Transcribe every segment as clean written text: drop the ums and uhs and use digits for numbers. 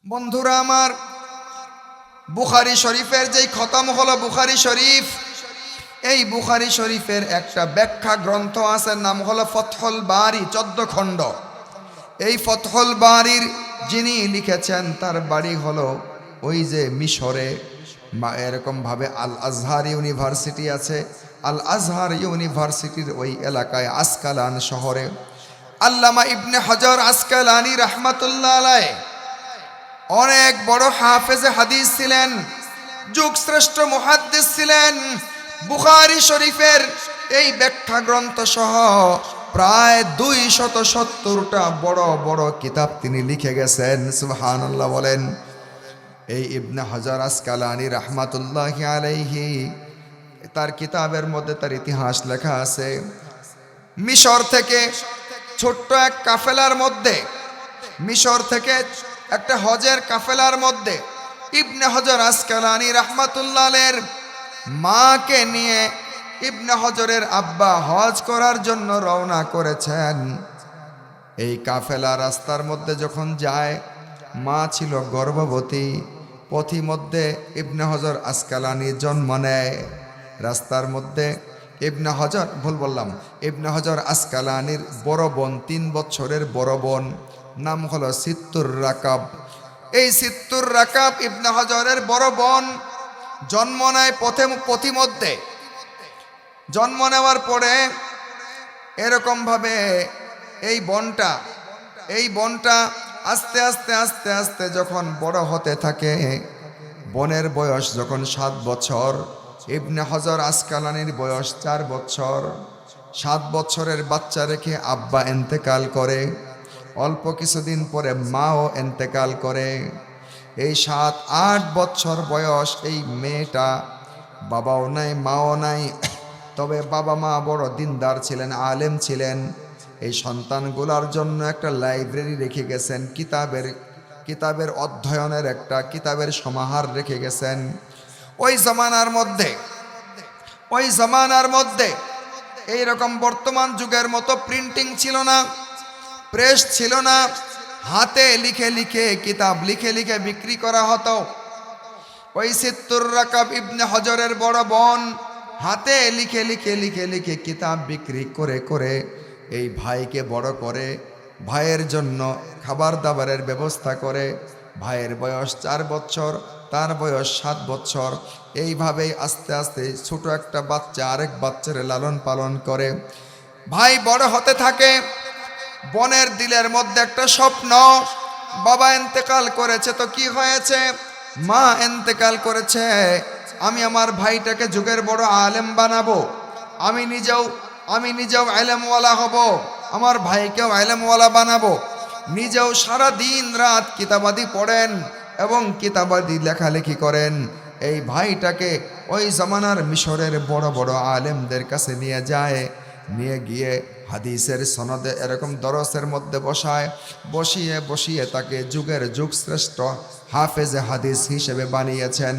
বন্ধুরা আমার, বুখারী শরীফের যেই খতম হলো বুখারী শরীফ, এই বুখারী শরীফের একটা ব্যাখ্যা গ্রন্থ আছে, নাম হলো ফতহুল বারী, 14 খণ্ড। এই ফতহুল বারীর যিনি লিখেছেন তার বাড়ি হলো ওই যে মিশরে, এরকমভাবে আল আজহার ইউনিভার্সিটি আছে, আল আজহার ইউনিভার্সিটির ওই এলাকায় আসকালান শহরে আল্লামা ইবনে হাজার আসকালানি রাহমাতুল্লাহ আলাইহ অনেক বড় হাফেজে হাদিস ছিলেন, যুগশ্রেষ্ঠ মুহাদ্দিস ছিলেন। বুখারী শরীফের এই ব্যাখ্যা গ্রন্থ সহ প্রায় 270টা বড় বড় কিতাব তিনি লিখে গেছেন। সুবহানাল্লাহ বলেন। এই ইবনে হাজার আসকালানি রাহমাতুল্লাহি আলাইহি, তার কিতাবের মধ্যে তার ইতিহাস লেখা আছে। মিশর থেকে ছোট্ট এক কাফেলার মধ্যে, মিশর থেকে একটা হজের কাফেলার মধ্যে ইবনে হাজার আসকালানি রাহমাতুল্লাহ আলাইহির মাকে নিয়ে ইবনে হাজারের আব্বা হজ করার জন্য রওনা করেছেন। এই কাফেলা রাস্তার মধ্যে যখন যায়, মা ছিল গর্ভবতী। পথিমধ্যে ইবনে হাজার আসকালানি জন্ম নেয়। রাস্তার মধ্যে ইবনে হাজার, ভুল বললাম, ইবনে হাজার আসকালানির বড় বোন, 3 বছরের বড় বোন, নাম হলো সিত্তুর রাকাব। এই সিত্তুর রাকাব ইবনে হাজারের বড় বোন জন্ম নেয় পথিমধ্যে। জন্ম নেওয়ার পরে এরকমভাবে এই বোনটা আস্তে আস্তে আস্তে আস্তে যখন বড় হতে থাকে, বোনের বয়স যখন 7 বছর, ইবনে হাজার আসকালানির বয়স 4 বছর। 7 বছরের বাচ্চা রেখে আব্বা ইন্তেকাল করে। অল্প কিছুদিন পরে মাও ইন্তেকাল করে। এই 7-8 বছর বয়স এই মেয়েটা, বাবাও নাই মাও নাই, তবে বাবা মা বড় দিনদার ছিলেন, আলেম ছিলেন। এই সন্তানগুলার জন্য একটা লাইব্রেরি রেখে গেছেন, কিতাবের অধ্যয়নের একটা কিতাবের সমাহার রেখে গেছেন। ওই জামানার মধ্যে এইরকম বর্তমান যুগের মতো প্রিন্টিং ছিল না, প্রেস ছিল না। হাতে লিখে লিখে কিতাব লিখে লিখে বিক্রি করা হতো। ওই সিত্তুর রাকাব ইবনে হাজারের বড় বোন হাতে লিখে লিখে লিখে লিখে কিতাব বিক্রি করে করে এই ভাইকে বড় করে, ভাইয়ের জন্য খাবার দাবারের ব্যবস্থা করে। ভাইয়ের বয়স 4 বছর, তার বয়স 7 বছর। এইভাবেই আস্তে আস্তে ছোট একটা বাচ্চা আরেক বাচ্চার লালন পালন করে। ভাই বড় হতে থাকে। বোনের দিলের মধ্যে একটা স্বপ্ন, বাবা ইন্তেকাল করেছে তো কি হয়েছে, মা ইন্তেকাল করেছে, আমি আমার ভাইটাকে যুগের বড় আলেম বানাবো, আমি নিজেও আলেমওয়ালা হব, আমার ভাইকেও আলেমওয়ালা বানাবো। নিজেও সারা দিন রাত কিতাবাদি পড়েন এবং কিতাবাদি লেখালেখি করেন। এই ভাইটাকে ওই জামানার মিশরের বড় বড় আলেমদের কাছে নিয়ে যায়। নিয়ে গিয়ে হাদিসের সনদে এরকম দরসের মধ্যে বসিয়ে বসিয়ে তাকে যুগের যুগশ্রেষ্ঠ হাফেজে হাদিস হিসেবে বানিয়েছেন।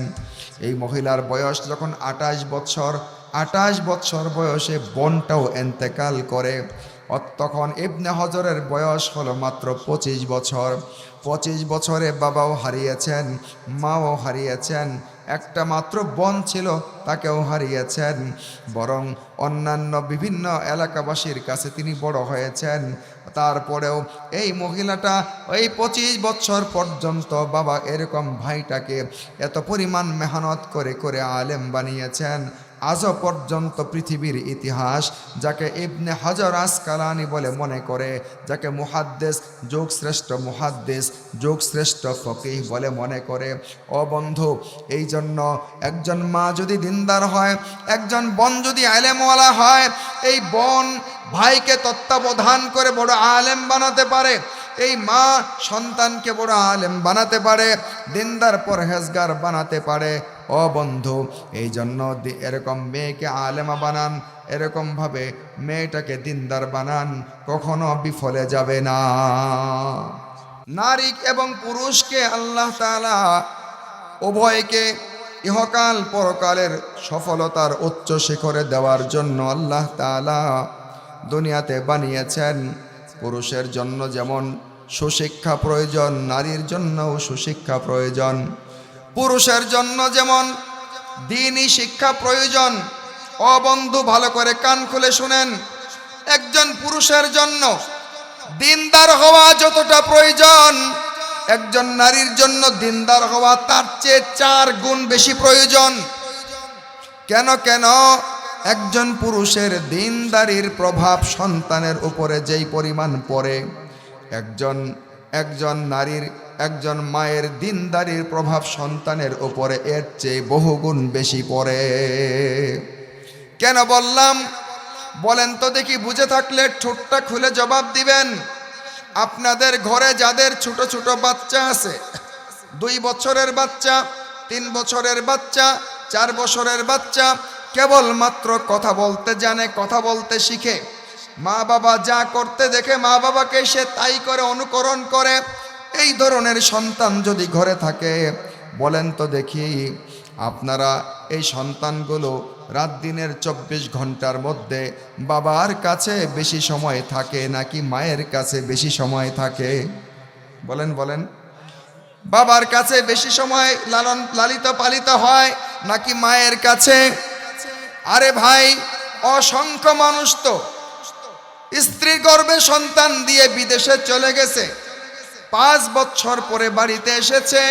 এই মহিলার বয়স যখন 28 বছর বয়সে বোনটাও ইন্তেকাল করে। তখন ইবনে হাজারের বয়স হলো মাত্র 25 বছর। 25 বছরে বাবাও হারিয়েছেন, মাও হারিয়েছেন, একটা মাত্র বোন ছিল তাকেও হারিয়েছেন। বরং অন্যান্য বিভিন্ন এলাকাবাসীর কাছে তিনি বড় হয়েছেন। তারপরেও এই মহিলাটা ওই 25 বছর পর্যন্ত বাবা এরকম ভাইটাকে এত পরিমাণ মেহনত করে করে আলেম বানিয়েছেন। আজও পর্যন্ত পৃথিবীর ইতিহাস যাকে ইবনে হাজার আসকালানি বলে মনে করে, যাকে মুহাদ্দিস, যুগশ্রেষ্ঠ ফকিহ বলে মনে করে। ও বন্ধু, এই জন্য একজন মা যদি দিনদার হয়, একজন বোন যদি আলেমওয়ালা হয়, এই বোন ভাইকে তত্ত্বাবধান করে বড় আলেম বানাতে পারে। এই মা সন্তানকে বড় আলেম বানাতে পারে, দিনদার পরহেজগার বানাতে পারে। ও বন্ধু, এই জন্য এরকম মেয়েকে আলেমা বানান, এরকমভাবে মেয়েটাকে দিনদার বানান, কখনো বিফলে যাবে না। নারী এবং পুরুষকে আল্লাহ তাআলা উভয়কে ইহকাল পরকালের সফলতার উচ্চ শিখরে দেওয়ার জন্য আল্লাহ তাআলা দুনিয়াতে বানিয়েছেন। পুরুষের জন্য যেমন সুশিক্ষা প্রয়োজন, নারীর জন্যও সুশিক্ষা প্রয়োজন। পুরুষের জন্য যেমন দ্বীনি শিক্ষা প্রয়োজন, ও বন্ধু ভালো করে কান খুলে শুনেন, একজন পুরুষের জন্য দিনদার হওয়া যতটা প্রয়োজন, একজন নারীর জন্য দিনদার হওয়া তার চেয়ে 4 গুণ বেশি প্রয়োজন। কেন কেন? একজন পুরুষের দিনদারির প্রভাব সন্তানের উপরে যেই পরিমাণ পড়ে, একজন নারীর, একজন মায়ের দিনদারির প্রভাব সন্তানের উপরে এর চেয়ে বহুগুণ বেশি পড়ে। কেন বললাম বলেন তো দেখি? বুঝে থাকলে ঠোঁটটা খুলে জবাব দিবেন। আপনাদের ঘরে যাদের ছোট ছোট বাচ্চা আছে, 2 বছরের বাচ্চা, 3 বছরের বাচ্চা, 4 বছরের বাচ্চা, কেবলমাত্র কথা বলতে জানে, কথা বলতে শিখে, মা বাবা যা করতে দেখে মা বাবাকে সে তাই করে, অনুকরণ করে, এই ধরনের সন্তান যদি ঘরে থাকে, বলেন তো দেখি আপনারা এই সন্তানগুলো রাত দিনের 24 ঘন্টার মধ্যে বাবার কাছে বেশি সময় থাকে নাকি মায়ের কাছে বেশি সময় থাকে? বলেন বলেন। বাবার কাছে বেশি সময় লালিত পালিত হয় নাকি মায়ের কাছে? আরে ভাই, অসংখ্য মানুষ তো স্ত্রীর গর্ভে সন্তান দিয়ে বিদেশে চলে গেছে, 5 বছর পরে বাড়িতে এসেছে,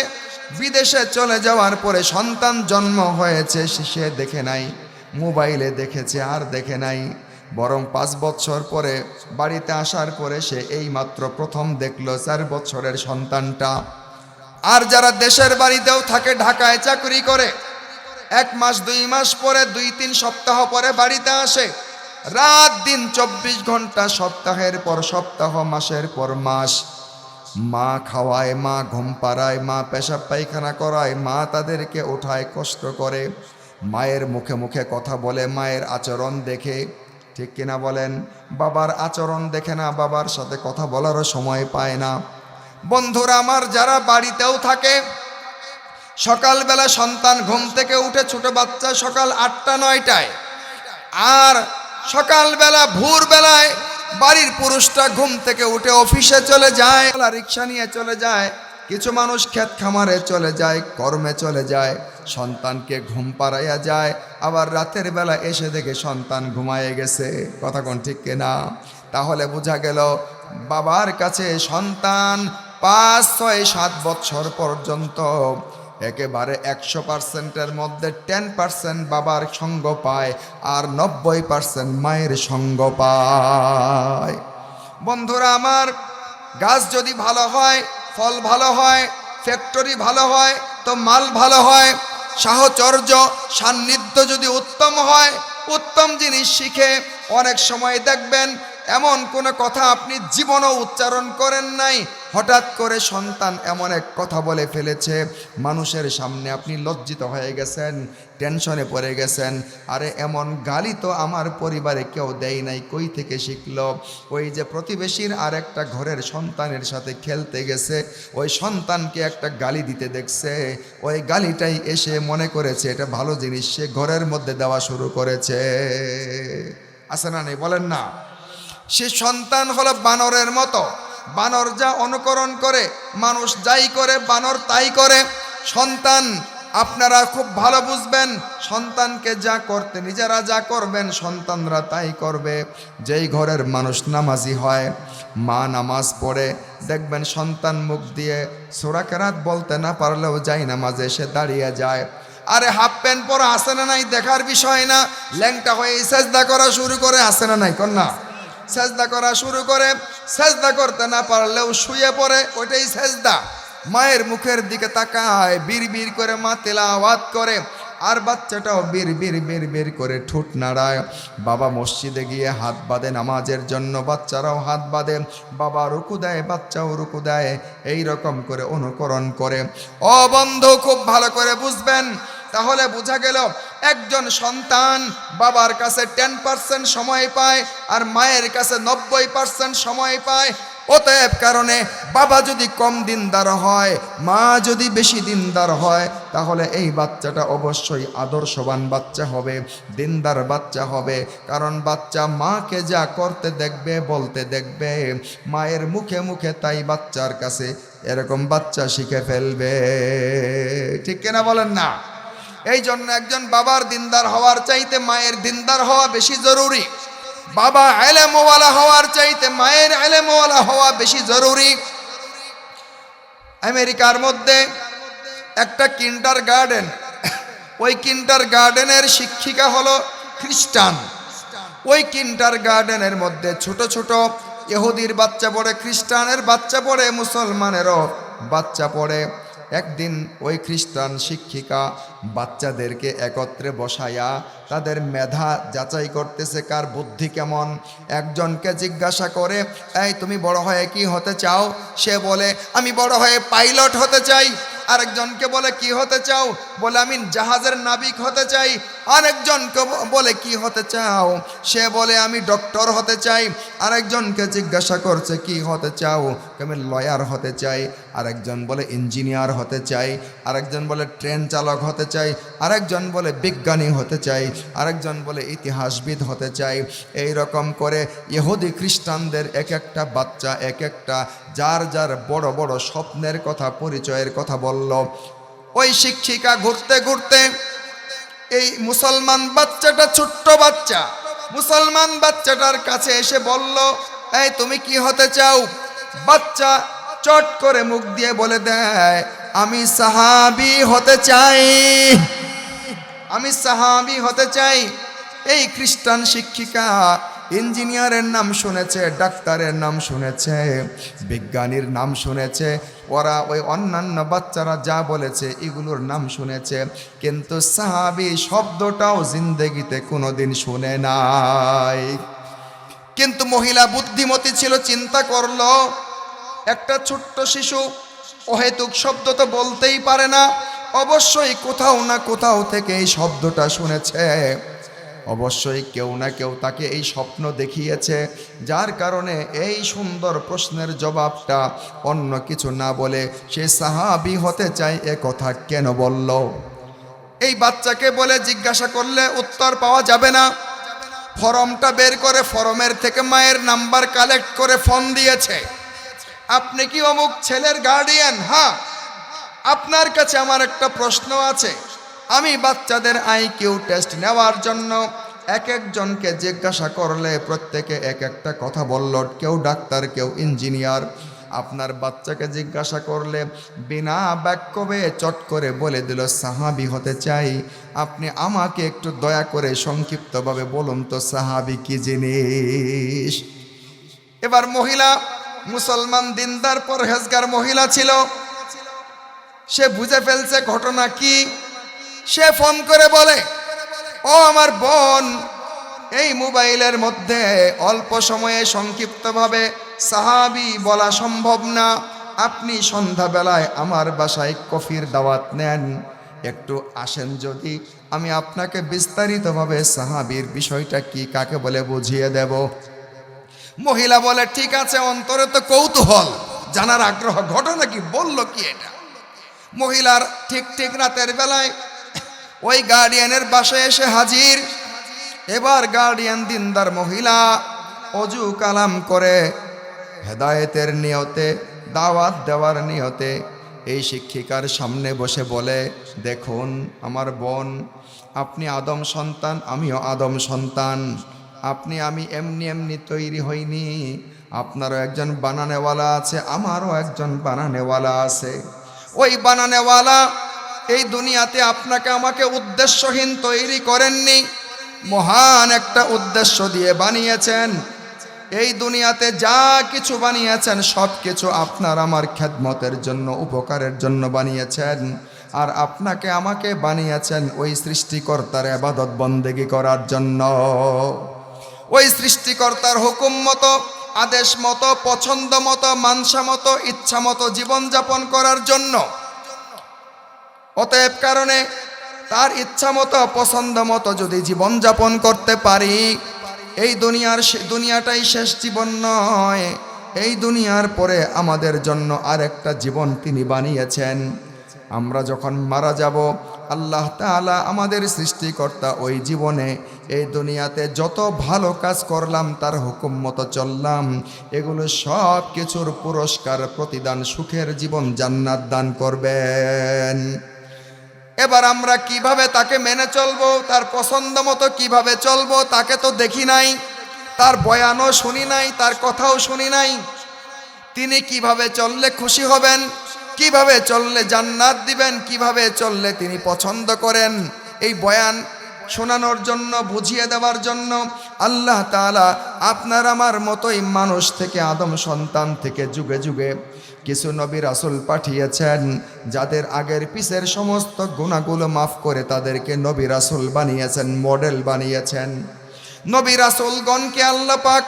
বিদেশে চলে যাওয়ার পরে সন্তান জন্ম হয়েছে, সে দেখে নাই, মোবাইলে দেখেছে আর দেখে নাই, বরং 5 বছর পরে বাড়িতে আসার পরে সে এই মাত্র প্রথম দেখলো 4 বছরের সন্তানটা। আর যারা দেশের বাড়িতেও থাকে, ঢাকায় চাকরি করে, 1 মাস 2 মাস পরে, 2-3 সপ্তাহ পরে বাড়িতে আসে, রাত দিন 24 ঘন্টা, সপ্তাহের পর সপ্তাহ, মাসের পর মাস, মা খাওয়ায়, মা ঘুম পাড়ায়, মা পেশাব পায়খানা করায়, মা তাদেরকে ওঠায়, কষ্ট করে, মায়ের মুখে মুখে কথা বলে, মায়ের আচরণ দেখে, ঠিক কিনা বলেন? বাবার আচরণ দেখে না, বাবার সাথে কথা বলারও সময় পায় না। বন্ধুরা আমার, যারা বাড়িতেও থাকে, সকালবেলা সন্তান ঘুম থেকে উঠে, ছোট বাচ্চা সকাল 8টা-9টায়, আর সকালবেলা ভোরবেলায় বাড়ির পুরুষটা ঘুম থেকে উঠে অফিসে চলে যায়, রিক্সা নিয়ে চলে যায়, কিছু মানুষ ক্ষেত খামারে চলে যায়, কর্মে চলে যায়, সন্তানকে ঘুম পাড়াইয়া যায়, আবার রাতের বেলা এসে দেখে সন্তান ঘুমায়ে গেছে। কথা কোন ঠিক কিনা? তাহলে বোঝা গেল বাবার কাছে সন্তান 5, 6, 7 বছর পর্যন্ত একেবারে 100%-এর মধ্যে 10% বাবার সঙ্গ পায়, আর 90% মায়ের সঙ্গ পায়। বন্ধুরা আমার, গাছ যদি ভালো হয়, ফল ভালো হয়, ফ্যাক্টরি ভালো হয়, তো মাল ভালো হয়। সাহচর্য, সান্নিধ্য যদি উত্তম হয়, উত্তম জিনিস শিখে, অনেক সময় দেখবেন এমন কোনো কথা আপনি জীবনও উচ্চারণ করেন নাই, হঠাৎ করে সন্তান এমন এক কথা বলে ফেলেছে, মানুষের সামনে আপনি লজ্জিত হয়ে গেছেন, টেনশনে পড়ে গেছেন। আরে এমন গালি তো আমার পরিবারে কেউ দেয় নাই, কই থেকে শিখলো? ওই যে প্রতিবেশীর আর একটা ঘরের সন্তানের সাথে খেলতে গেছে, ওই সন্তানকে একটা গালি দিতে দেখছে, ওই গালিটাই এসে মনে করেছে এটা ভালো জিনিস, সে ঘরের মধ্যে দেওয়া শুরু করেছে। আছে না নেই? বলেন না। সে সন্তান হলো বানরের মতো, বানর যা অনুকরণ করে, মানুষ যাই করে বানর তাই করে। সন্তান আপনারা খুব ভালো বুঝবেন, সন্তানকে যা করতে নিজেরা যা করবেন সন্তানরা তাই করবে। যেই ঘরের মানুষ নামাজি হয়, মা নামাজ পড়ে, দেখবেন সন্তান মুখ দিয়ে সূরা কেরাত বলতে না পারলেও যাই নামাজে সে দাঁড়িয়ে যায়। আরে হাফ প্যান্ট পরা আসে না নাই দেখার বিষয় না, ল্যাংটা হয়ে সেজদা করা শুরু করে, আসে না নাই কন্যা? সেজদা করা শুরু করে, সেজদা করতে না পারলেও শুয়ে পড়ে, ওইটাই সেজদা। মায়ের মুখের দিকে তাকায়, বীর বীর করে মা তেলাওয়াত করে, আর বাচ্চাটাও বীর বীর বীর বীর করে ঠোঁট নাড়ায়। বাবা মসজিদে গিয়ে হাত বাঁধে নামাজের জন্য, বাচ্চারাও হাত বাঁধে, বাবা রুকু দেয়, বাচ্চাও রুকু দেয়, এই রকম করে অনুকরণ করে। ও বন্ধু, খুব ভালো করে বুঝবেন, তাহলে বোঝা গেল একজন সন্তান বাবার কাছে 10% সময় পায়, আর মায়ের কাছে 90% সময় পায়। অতএব কারণে বাবা যদি কম দিনদার হয়, মা যদি বেশি দিনদার হয়, তাহলে এই বাচ্চাটা অবশ্যই আদর্শবান বাচ্চা হবে, দিনদার বাচ্চা হবে। কারণ বাচ্চা মাকে যা করতে দেখবে, বলতে দেখবে, মায়ের মুখে মুখে তাই বাচ্চার কাছে এরকম বাচ্চা শিখে ফেলবে। ঠিক কিনা বলেন না? এই জন্য একজন বাবার দিনদার হওয়ার চাইতে মায়ের দিনদার হওয়া বেশি জরুরি। বাবা ইলমওয়ালা হওয়ার চাইতে মায়ের ইলমওয়ালা হওয়া বেশি জরুরি। আমেরিকার মধ্যে একটা কিন্ডারগার্টেন, ওই কিন্ডারগার্টেনের শিক্ষিকা হলো খ্রিস্টান। ওই কিন্ডারগার্টেনের মধ্যে ছোট ছোট ইহুদির বাচ্চা পড়ে, খ্রিস্টানের বাচ্চা পড়ে, মুসলমানেরও বাচ্চা পড়ে। একদিন ওই খ্রিস্টান শিক্ষিকা বাচ্চাদেরকে একত্রে বসায়া তাদের মেধা যাচাই করতেছে, কার বুদ্ধি কেমন। একজনকে জিজ্ঞাসা করে, এই তুমি বড় হয়ে কি হতে চাও? সে বলে, আমি বড় হয়ে পাইলট হতে চাই। আরেকজনকে বলে, কি হতে চাও? বলে, আমি জাহাজের নাবিক হতে চাই। আরেকজনকে বলে, কি হতে চাও? সে বলে, আমি ডক্টর হতে চাই। আরেকজনকে জিজ্ঞাসা করছে, কি হতে চাও? আমি লয়ার হতে চাই। আরেকজন বলে, ইঞ্জিনিয়ার হতে চাই। আরেকজন বলে, ট্রেন চালক হতে চাই। আরেকজন বলে, বিজ্ঞানী হতে চাই। আরেকজন বলে, ইতিহাসবিদ হতে চাই। এই রকম করে ইহুদি খ্রিস্টানদের এক একটা বাচ্চা এক একটা যার যার বড় বড় স্বপ্নের কথা, পরিচয়ের কথা বলল। ওই শিক্ষিকা ঘুরতে ঘুরতে এই মুসলমান বাচ্চাটা, ছোট্ট বাচ্চা, মুসলমান বাচ্চাটার কাছে এসে বলল, এই তুমি কি হতে চাও? বাচ্চা চট করে মুখ দিয়ে বলে দেয়, আমি সাহাবী হতে চাই, আমি সাহাবী হতে চাই। এই খ্রিস্টান শিক্ষিকা ইঞ্জিনিয়ারের নাম শুনেছে, ডাক্তারের নাম শুনেছে, বিজ্ঞানীর নাম শুনেছে, ওরা ওই অন্যান্য বাচ্চারা যা বলেছে এগুলোর নাম শুনেছে, কিন্তু সাহাবী শব্দটাও জিন্দেগিতে কোনোদিন শুনে নাই। কিন্তু মহিলা বুদ্ধিমতী ছিল, চিন্তা করলো, একটা ছোট্ট শিশু অহেতুক শব্দ তো বলতেই পারে না, অবশ্যই কোথাও না কোথাও থেকে এই শব্দটা শুনেছে, অবশ্যই কেউ না কেউ তাকে এই স্বপ্ন দেখিয়েছে, যার কারণে এই সুন্দর প্রশ্নের জবাবটা অন্য কিছু না বলে সে সাহাবী হতে চায় এ কথা কেন বলল? এই বাচ্চাকে বলে জিজ্ঞাসা করলে উত্তর পাওয়া যাবে না। ফর্মটা বের করে ফর্মের থেকে মায়ের নাম্বার কালেক্ট করে ফোন দিয়েছে, আপনি কি অমুক ছেলের গার্ডিয়ান? হ্যাঁ। আপনার কাছে আমার একটা প্রশ্ন আছে। আমি বাচ্চাদের IQ টেস্ট নেওয়ার জন্য এক একজনকে জিজ্ঞাসা করলে প্রত্যেকে এক একটা কথা বলল, কেউ ডাক্তার, কেউ ইঞ্জিনিয়ার। আপনার বাচ্চাকে জিজ্ঞাসা করলে বিনা বাক্যবে চট করে বলে দিল সাহাবী হতে চাই। আপনি আমাকে একটু দয়া করে সংক্ষিপ্তভাবে বলুন তো সাহাবী কি জিনিস? এবার মহিলা মুসলমান দিনদার পরহেজগার মহিলা ছিল, সে বুঝে ফেলছে ঘটনা কি। সে ফোন করে বলে, ও আমার বোন, এই মোবাইলের মধ্যে অল্প সময়ে সংক্ষিপ্তভাবে সাহাবী বলা সম্ভব না। আপনি সন্ধ্যাবেলায় আমার বাসায় কফির দাওয়াত নেন, একটু আসেন যদি, আমি আপনাকে বিস্তারিতভাবে সাহাবীর বিষয়টা কি, কাকে বলে বুঝিয়ে দেব। মহিলা বলে, ঠিক আছে। অন্তরে তো কৌতূহল, জানার আগ্রহ, ঘটনা কি, বলল কি এটা। মহিলার ঠিক ঠিক রাতের বেলায় ওই গার্ডিয়ানের বাসায় এসে হাজির। এবার গার্ডিয়ান দিনদার মহিলা অজু কালাম করে হেদায়েতের নিয়তে, দাওয়াত দেওয়ার নিয়তে এই শিক্ষিকার সামনে বসে বলে, দেখুন আমার বোন, আপনি আদম সন্তান, আমিও আদম সন্তান। আপনি আমি এমনি এমনি তৈরি হইনি, আপনারও একজন বানানেওয়ালা আছে, আমারও একজন বানানেওয়ালা আছে। ওই বানানেওয়ালা এই দুনিয়াতে আপনাকে আমাকে উদ্দেশ্যহীন তৈরি করেননি, মহান একটা উদ্দেশ্য দিয়ে বানিয়েছেন। এই দুনিয়াতে যা কিছু বানিয়েছেন সব কিছু আপনার আমার খেদমতের জন্য, উপকারের জন্য বানিয়েছেন। আর আপনাকে আমাকে বানিয়েছেন ওই সৃষ্টিকর্তার ইবাদত বন্দেগী করার জন্য, ওই সৃষ্টিকর্তার হুকুম মতো, আদেশ মতো, পছন্দ মতো, মানসা মতো, ইচ্ছা মতো জীবনযাপন করার জন্য। অতএব কারণে তার ইচ্ছা মতো, পছন্দ মতো যদি জীবনযাপন করতে পারি, এই দুনিয়াটাই শেষ জীবন নয়, এই দুনিয়ার পরে আমাদের জন্য আরেকটা জীবন তিনি বানিয়েছেন। আমরা যখন মারা যাব, আল্লাহ তাআলা আমাদের সৃষ্টিকর্তা ওই জীবনে এই দুনিয়াতে যত ভালো কাজ করলাম, তার হুকুম মতো চললাম, এগুলো সব কিছুর পুরস্কার প্রতিদান সুখের জীবন জান্নাত দান করবেন। এবার আমরা কিভাবে তাকে মেনে চলবো, তার পছন্দ মতো কিভাবে চলবো? তাকে তো দেখি নাই, তার বয়ানও শুনি নাই, তার কথাও শুনি নাই। তিনি কিভাবে চললে খুশি হবেন, কিভাবে চললে জান্নাত দিবেন, কিভাবে চললে তিনি পছন্দ করেন, এই বয়ান শোনানোর জন্য, বুঝিয়ে দেওয়ার জন্য আল্লাহ তাআলা আপনার আমার মতোই মানুষ থেকে, আদম সন্তান থেকে যুগে যুগে কিছু নবী রাসূল পাঠিয়েছেন, যাদের আগের পিছের সমস্ত গুনাহগুলো মাফ করে তাদেরকে নবী রাসূল বানিয়েছেন, মডেল বানিয়েছেন। নবী রাসূলগণকে আল্লাহ পাক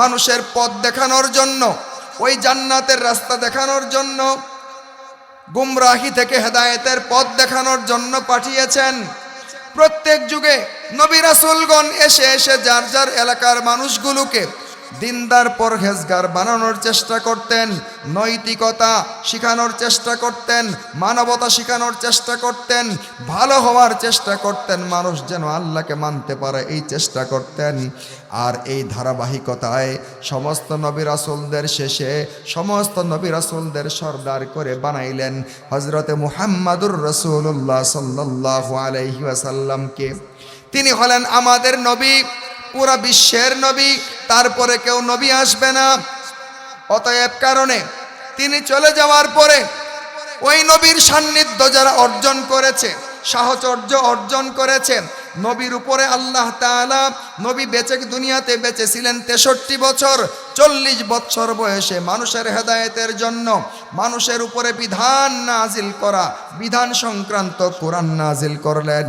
মানুষের পথ দেখানোর জন্য, ওই জান্নাতের রাস্তা দেখানোর জন্য, গুমরাহি থেকে হেদায়েতের পথ দেখানোর জন্য পাঠিয়েছেন। প্রত্যেক যুগে নবী রাসূলগণ এসে এসে যার যার এলাকার মানুষগুলোকে দিনদার পরহেজগার বানানোর চেষ্টা করতেন, নৈতিকতা শিখানোর চেষ্টা করতেন, মানবতা শিখানোর চেষ্টা করতেন, ভালো হওয়ার চেষ্টা করতেন, মানুষ যেন আল্লাহকে মানতে পারে এই চেষ্টা করতেন। আর এই ধারাবাহিকতায় সমস্ত নবী রাসূলদের শেষে সমস্ত নবী রাসূলদের সর্দার করে বানাইলেন হযরতে মুহাম্মাদুর রাসূলুল্লাহ সাল্লাল্লাহু আলাইহি ওয়াসাল্লামকে। তিনি হলেন আমাদের নবী, পুরা বিশ্বের নবী, তারপরে কেউ নবী আসবে না। অতএব কারণে তিনি চলে যাওয়ার পরে ওই নবীর সান্নিধ্য যারা অর্জন করেছে, সাহচর্য অর্জন করেছে, নবীর উপরে আল্লাহ তাআলা, নবী বেঁচে দুনিয়াতে বেঁচেছিলেন 63 বছর, 40 বছর বয়সে মানুষের হেদায়েতের জন্য মানুষের উপরে বিধান নাজিল করা, বিধান সংক্রান্ত কোরআন নাজিল করলেন।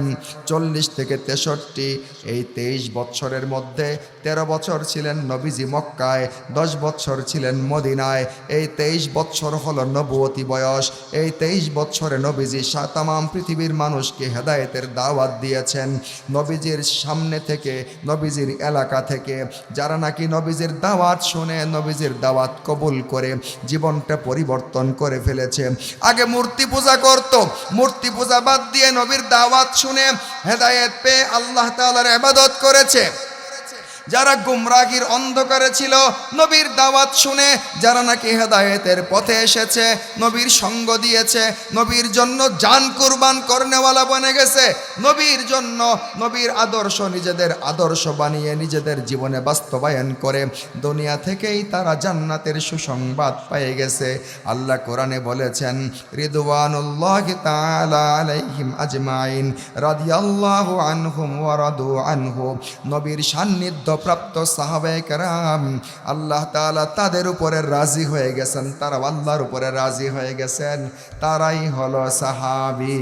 40 থেকে 63 এই 23 বছরের মধ্যে 13 বছর ছিলেন নবীজি মক্কায়, 10 বছর ছিলেন মদিনায়। এই 23 বছর হলো নবুয়তি বয়স। এই 23 বছরে নবীজি তামাম পৃথিবীর মানুষকে হেদায়েতের দাওয়াত দিয়েছেন। নবীজির সামনে থেকে, নবীজির এলাকা থেকে যারা নাকি নবীজির দাওয়াত শুনে, নবীজির দাওয়াত কবুল করে জীবনটা পরিবর্তন করে ফেলেছে। আগে মূর্তি পূজা করত, মূর্তি পূজা বাদ দিয়ে নবীর দাওয়াত শুনে হেদায়েত পেয়ে আল্লাহ তাআলার ইবাদত করেছে। যারা গুমরাহির অন্ধকারে ছিল, নবীর দাওয়াত শুনে যারা নাকি হেদায়েতের পথে এসেছে, নবীর সঙ্গ দিয়েছে, নবীর জন্য জান কুরবান করনেওয়ালা বনে গেছে, নবীর জন্য নবীর আদর্শ নিজেদের আদর্শ বানিয়ে নিজেদের জীবনে বাস্তবায়ন করে দুনিয়া থেকেই তারা জান্নাতের সুসংবাদ পেয়ে গেছে। আল্লাহ কোরআনে বলেছেন, রিদওয়ানুল্লাহি তাআলা আলাইহিম আজমাইন রাদিয়াল্লাহু আনহুম ওয়া রাদু আনহু। নবীর সান্নিধ্য প্রাপ্ত সাহাবায়ে কেরাম আল্লাহ তাআলা তাদের উপরে রাজি হয়ে গেছেন, তারা আল্লাহর উপরে রাজি হয়ে গেছেন, তারাই হলো সাহাবী।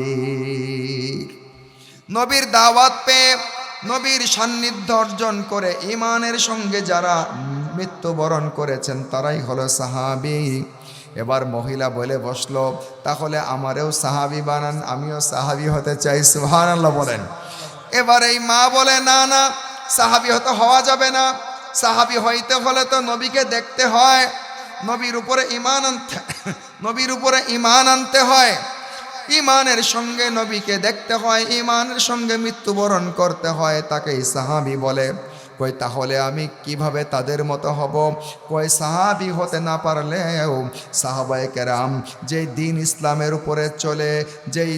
নবীর দাওয়াত পেয়ে, নবীর সান্নিধ্য অর্জন করে ঈমানের সঙ্গে যারা মৃত্যুবরণ করেছেন তারাই হলো সাহাবী। এবার মহিলা বলে বসলো, তাহলে আমারেও সাহাবী বানান, আমিও সাহাবী হতে চাই। সুবহানাল্লাহ বলেন। এবার এই মা বলে, না না, সাহাবী হতে হওয়া যাবে না। সাহাবী হইতে হলে তো নবীকে দেখতে হয়, নবীর উপরে ঈমান আনতে হয়, ঈমানের সঙ্গে নবীকে দেখতে হয়, ঈমানের সঙ্গে মৃত্যুবরণ করতে হয়, তাকেই সাহাবী বলে। কই তাহলে আমি কিভাবে তাদের মতো হব? কই সাহাবী হতে না পারলেও সাহাবায়ে কেরাম যেই দিন ইসলামের উপরে চলে, যেই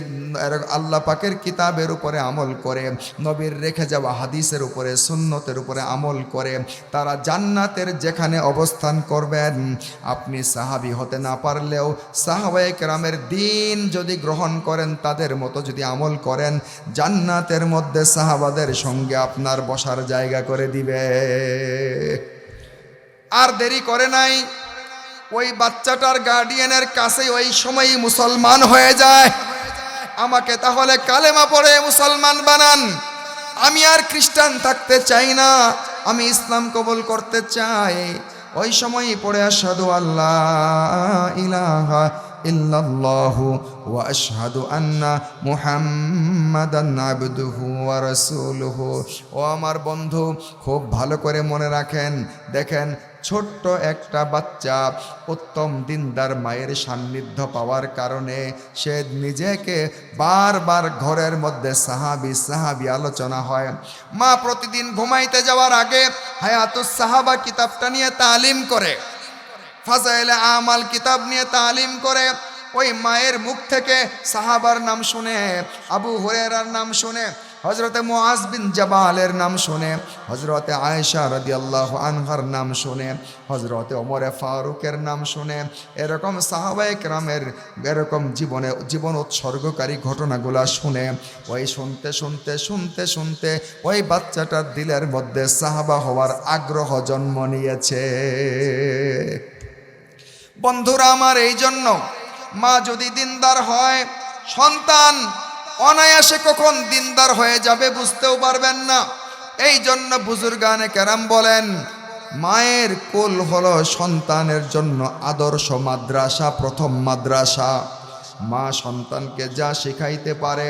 আল্লাহ পাকের কিতাবের উপরে আমল করে, নবীর রেখে যাওয়া হাদিসের উপরে, সুন্নতের উপরে আমল করে, তারা জান্নাতের যেখানে অবস্থান করবেন। আপনি সাহাবী হতে না পারলেও সাহাবায়ে কেরামের দিন যদি গ্রহণ করেন, তাদের মতো যদি আমল করেন, জান্নাতের মধ্যে সাহাবাদের সঙ্গে আপনার বসার জায়গা করে দিবে। আর দেরি করে নাই, ওই বাচ্চাটার গার্ডিয়ানের কাছে ওই সময়ই মুসলমান হয়ে যায়। আমাকে তাহলে কালেমা পড়ে মুসলমান বানান, আমি আর খ্রিস্টান থাকতে চাই না, আমি ইসলাম কবুল করতে চাই। ওই সময়ই পড়ে আশহাদু আল্লা ইলাহা ইল্লাল্লাহু ওয়া আশহাদু আন্না মুহাম্মাদান আবদুহু ওয়া রাসূলুহু। ও আমার বন্ধু, খুব ভালো করে মনে রাখেন। দেখেন, ছোট্ট একটা বাচ্চা উত্তম দিনদার মায়ের সান্নিধ্য পাওয়ার কারণে সে নিজেকে বারবার ঘরের মধ্যে সাহাবী সাহাবী আলোচনা হয়। মা প্রতিদিন ঘুমাইতে যাওয়ার আগে হায়াতুস সাহাবা কিতাবটা নিয়ে তালিম করে, ফাজাইলে আমাল কিতাব নিয়ে তালিম করে। ওই মায়ের মুখ থেকে সাহাবার নাম শুনে, আবু হুরায়রার নাম শুনে, হজরতে মুআজ বিন জাবালের নাম শুনে, হজরতে আয়েশা রাদিয়াল্লাহু আনহার নাম শুনে, হজরতে ওমরে ফারুকের নাম শুনে, এরকম সাহাবায়ে কেরামের এরকম জীবন উৎসর্গকারী ঘটনাগুলা শুনে, ওই শুনতে শুনতে শুনতে শুনতে ওই বাচ্চাটার দিলের মধ্যে সাহাবা হওয়ার আগ্রহ জন্ম নিয়েছে। বন্ধুরা আমার, এই জন্য মা যদি দিনদার হয়, সন্তান অনায়াসে কখন দিনদার হয়ে যাবে বুঝতেও পারবেন না। এই জন্য বুজুর্গানে কেরাম বলেন, মায়ের কোল হলো সন্তানের জন্য আদর্শ মাদ্রাসা, প্রথম মাদ্রাসা। মা সন্তানকে যা শিখাইতে পারে,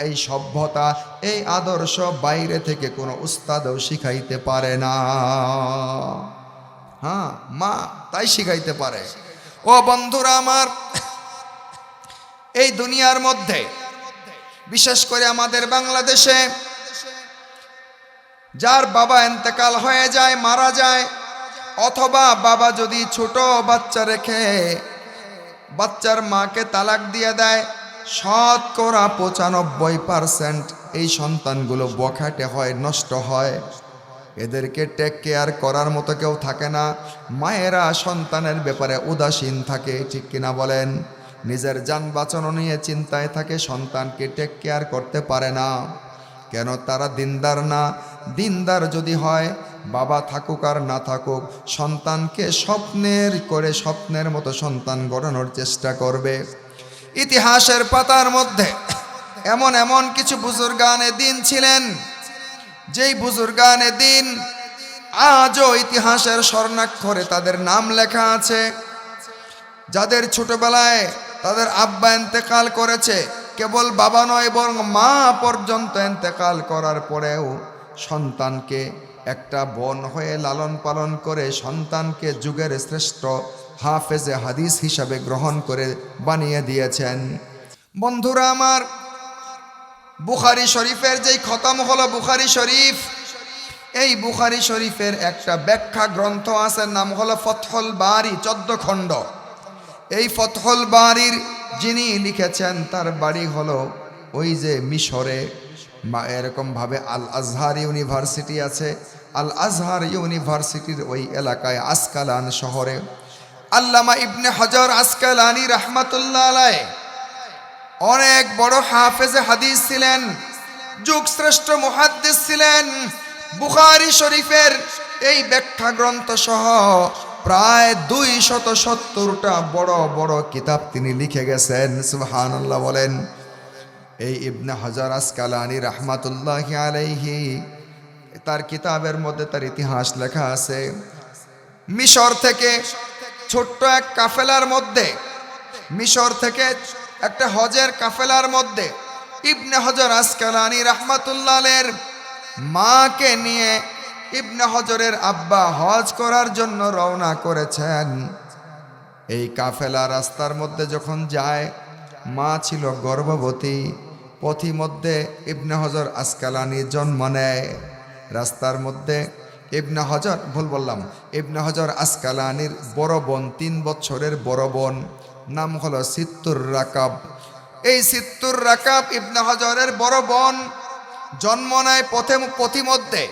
এই সভ্যতা, এই আদর্শ বাইরে থেকে কোনো উস্তাদও শিখাইতে পারে না। হ্যাঁ, মা তাই শিখাইতে পারে। ও বন্ধুরা আমার, এই দুনিয়ার মধ্যে বিশেষ করে আমাদের বাংলাদেশে যার বাবা ইন্তেকাল হয়ে যায়, মারা যায়, অথবা বাবা যদি ছোট বাচ্চা রেখে বাচ্চার মাকে তালাক দিয়ে দেয়, শতকরা 95% এই সন্তানগুলো বখাটে হয়, নষ্ট হয়। এদেরকে টেক কেয়ার করার মতো কেউ থাকে না। মায়েরা সন্তানের ব্যাপারে উদাসীন থাকে, ঠিক কিনা বলেন? নিজের যান বাঁচানো নিয়ে চিন্তায় থাকে, সন্তানকে টেক কেয়ার করতে পারে না। কেন? তারা দিনদার না। দিনদার যদি হয়, বাবা থাকুক আর না থাকুক, সন্তানকে স্বপ্নের মতো সন্তান গড়ানোর চেষ্টা করবে। ইতিহাসের পাতার মধ্যে এমন এমন কিছু বুজুর্গানে দিন ছিলেন, যেই বুজুর্গানে দিন আজও ইতিহাসের স্বর্ণাক্ষরে তাদের নাম লেখা আছে, যাদের ছোটবেলায় তাদের আব্বা ইন্তেকাল করেছে, কেবল বাবা নয় বরং মা পর্যন্ত ইন্তেকাল করার পরেও সন্তানকে একটা বোন হয়ে লালন পালন করে সন্তানকে যুগের শ্রেষ্ঠ হাফেজে হাদিস হিসাবে গ্রহণ করে বানিয়ে দিয়েছেন। বন্ধুরা আমার, বুখারী শরীফের যেই খতম হলো বুখারী শরীফ, এই বুখারী শরীফের একটা ব্যাখ্যা গ্রন্থ আছে, নাম হলো ফতহুল বারী, 14 খণ্ড। এই ফতহুল বারীর যিনি লিখেছেন তার বাড়ি হলো ওই যে মিশরে, এরকমভাবে আল আজহার ইউনিভার্সিটি আছে, আল আজহার ইউনিভার্সিটির ওই এলাকায় আসকালান শহরে আল্লামা ইবনে হাজার আসকালানি রাহমাতুল্লাহ আলাইহি অনেক বড় হাফেজে হাদিস ছিলেন, যুগশ্রেষ্ঠ মুহাদ্দিস ছিলেন। বুখারী শরীফের এই ব্যাখ্যা গ্রন্থ সহ প্রায় 270টা বড় বড় কিতাব তিনি লিখে গেছেন। সুবহানাল্লাহ বলেন। এই ইবনে হাজার আসকালানি রাহমাতুল্লাহি আলাইহি তার কিতাবের মধ্যে তার ইতিহাস লেখা আছে। মিশর থেকে ছোট্ট এক কাফেলার মধ্যে, মিশর থেকে একটা হজের কাফেলার মধ্যে ইবনে হাজার আসকালানি রাহমাতুল্লাহ আলাইহির মাকে নিয়ে ইবনে হাজারের আব্বা হজ করার জন্য রওনা করেছেন। এই কাফেলা রাস্তার মধ্যে যখন যায়, মা ছিল গর্ভবতী। পথিমধ্যে ইবনে হাজার আসকালানি জন্ম নেয়। রাস্তার মধ্যে ইবনে হাজার আসকালানির বড় বোন, 3 বছরের বড় বোন, নাম হলো সিত্তুর রাকাব। এই সিত্তুর রাকাব ইবনে হাজারের বড় বোন জন্ম নেয় পথিমধ্যে।